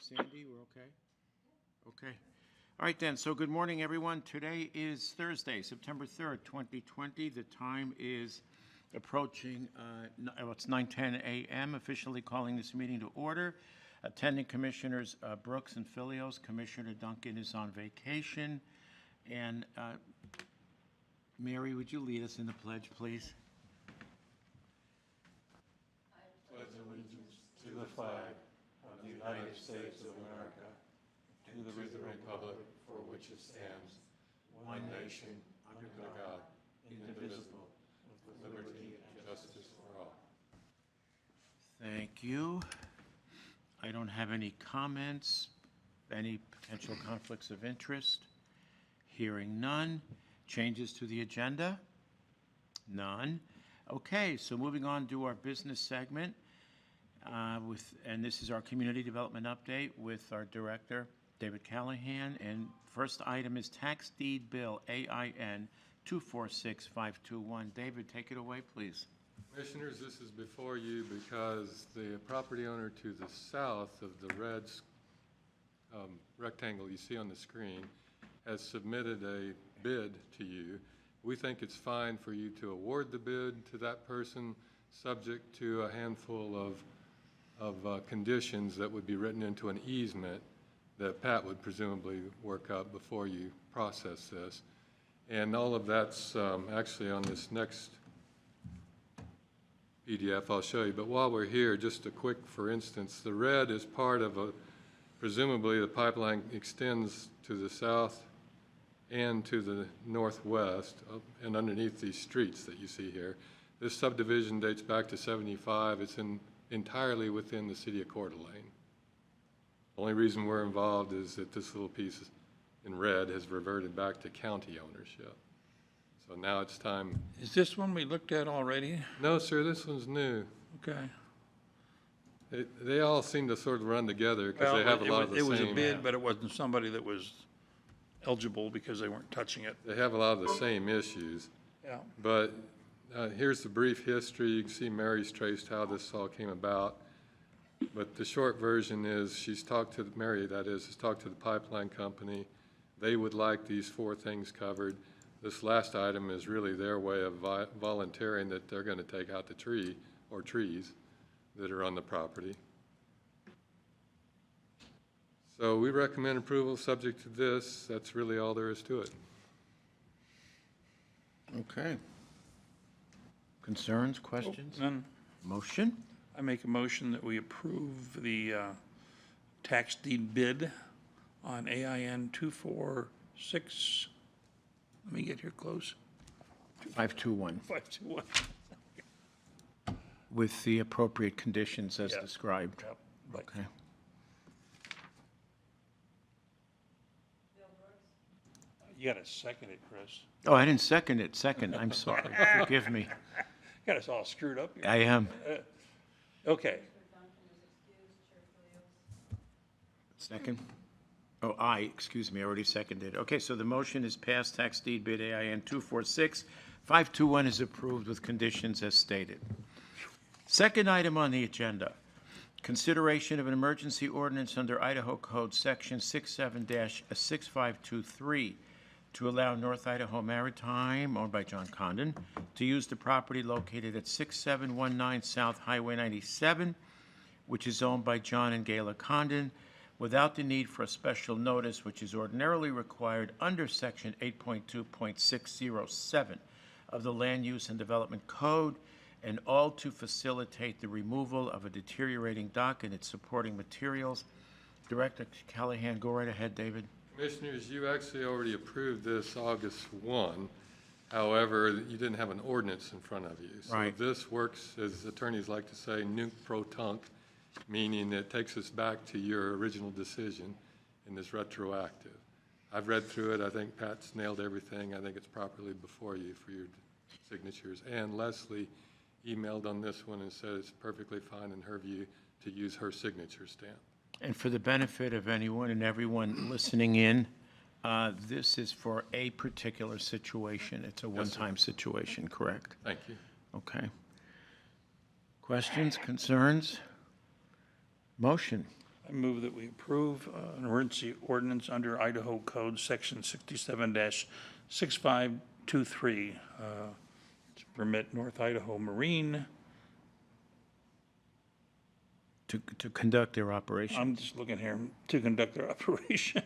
Sandy, we're okay? Okay. All right then, so good morning, everyone. Today is Thursday, September 3rd, 2020. The time is approaching, it's 9:10 a.m., officially calling this meeting to order. Attending Commissioners Brooks and Filios. Commissioner Duncan is on vacation. And Mary, would you lead us in the pledge, please? Pledge allegiance to the flag of the United States of America, and to the republic for which it stands, one nation, under God, indivisible, with liberty and justice for all. Thank you. I don't have any comments, any potential conflicts of interest. Hearing none. Changes to the agenda? None. Okay, so moving on to our business segment, and this is our community development update with our director, David Callahan. And first item is tax deed bill AIN 246521. David, take it away, please. Commissioners, this is before you because the property owner to the south of the red rectangle you see on the screen has submitted a bid to you. We think it's fine for you to award the bid to that person, subject to a handful of conditions that would be written into an easement that Pat would presumably work up before you process this. And all of that's actually on this next PDF I'll show you. But while we're here, just a quick, for instance, the red is part of presumably the pipeline extends to the south and to the northwest and underneath these streets that you see here. This subdivision dates back to '75. It's entirely within the city of Coeur d'Alene. The only reason we're involved is that this little piece in red has reverted back to county ownership. So now it's time. Is this one we looked at already? No, sir, this one's new. Okay. They all seem to sort of run together because they have a lot of the same. It was a bid, but it wasn't somebody that was eligible because they weren't touching it. They have a lot of the same issues. Yeah. But here's the brief history. You can see Mary's traced how this all came about. But the short version is Mary, has talked to the pipeline company. They would like these four things covered. This last item is really their way of volunteering that they're going to take out the tree or trees that are on the property. So we recommend approval subject to this. That's really all there is to it. Okay. Concerns, questions? None. Motion? I make a motion that we approve the tax deed bid on AIN 246. Let me get here close. 521. 521. With the appropriate conditions as Yeah. described. Yep. Right. Okay. You got to second it, Chris. Oh, I didn't second it. Second, I'm sorry. Forgive me. Got us all screwed up here. I am. Okay. Second? Oh, excuse me, I already seconded. Okay, so the motion is passed. Tax deed bid AIN 246521 is approved with conditions as stated. Second item on the agenda, consideration of an emergency ordinance under Idaho Code Section 67-6523 to allow North Idaho Maritime, owned by John Condon, to use the property located at 6719 South Highway 97, which is owned by John and Gayla Condon, without the need for a special notice, which is ordinarily required under Section 8.2.607 of the Land Use and Development Code, and all to facilitate the removal of a deteriorating dock and its supporting materials. Director Callahan, go right ahead, David. Commissioners, you actually already approved this August 1. However, you didn't have an ordinance in front of you. So Right. this works, as attorneys like to say, nunc pro tunc, meaning it takes us back to your original decision and is retroactive. I've read through it. I think Pat's nailed everything. I think it's properly before you for your signatures. And Leslie emailed on this one and said it's perfectly fine in her view to use her signature stamp. And for the benefit of anyone and everyone listening in, this is for a particular situation. It's a one-time situation, correct? Thank you. Okay. Questions, concerns? Motion. I move that we approve an emergency ordinance under Idaho Code Section 67-6523 to permit North Idaho Marine. To conduct their operation. I'm just looking here, to conduct their operation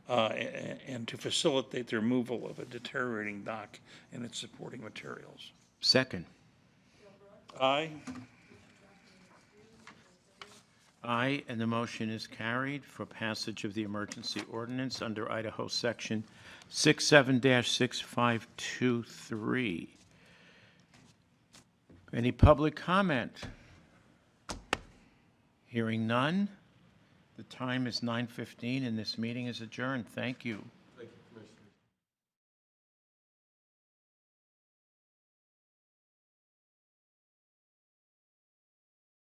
and to facilitate the removal of a deteriorating dock and its supporting materials. Second. Aye. Aye, and the motion is carried for passage of the emergency ordinance under Idaho Section 67-6523. Any public comment? Hearing none. The time is 9:15 and this meeting is adjourned. Thank you.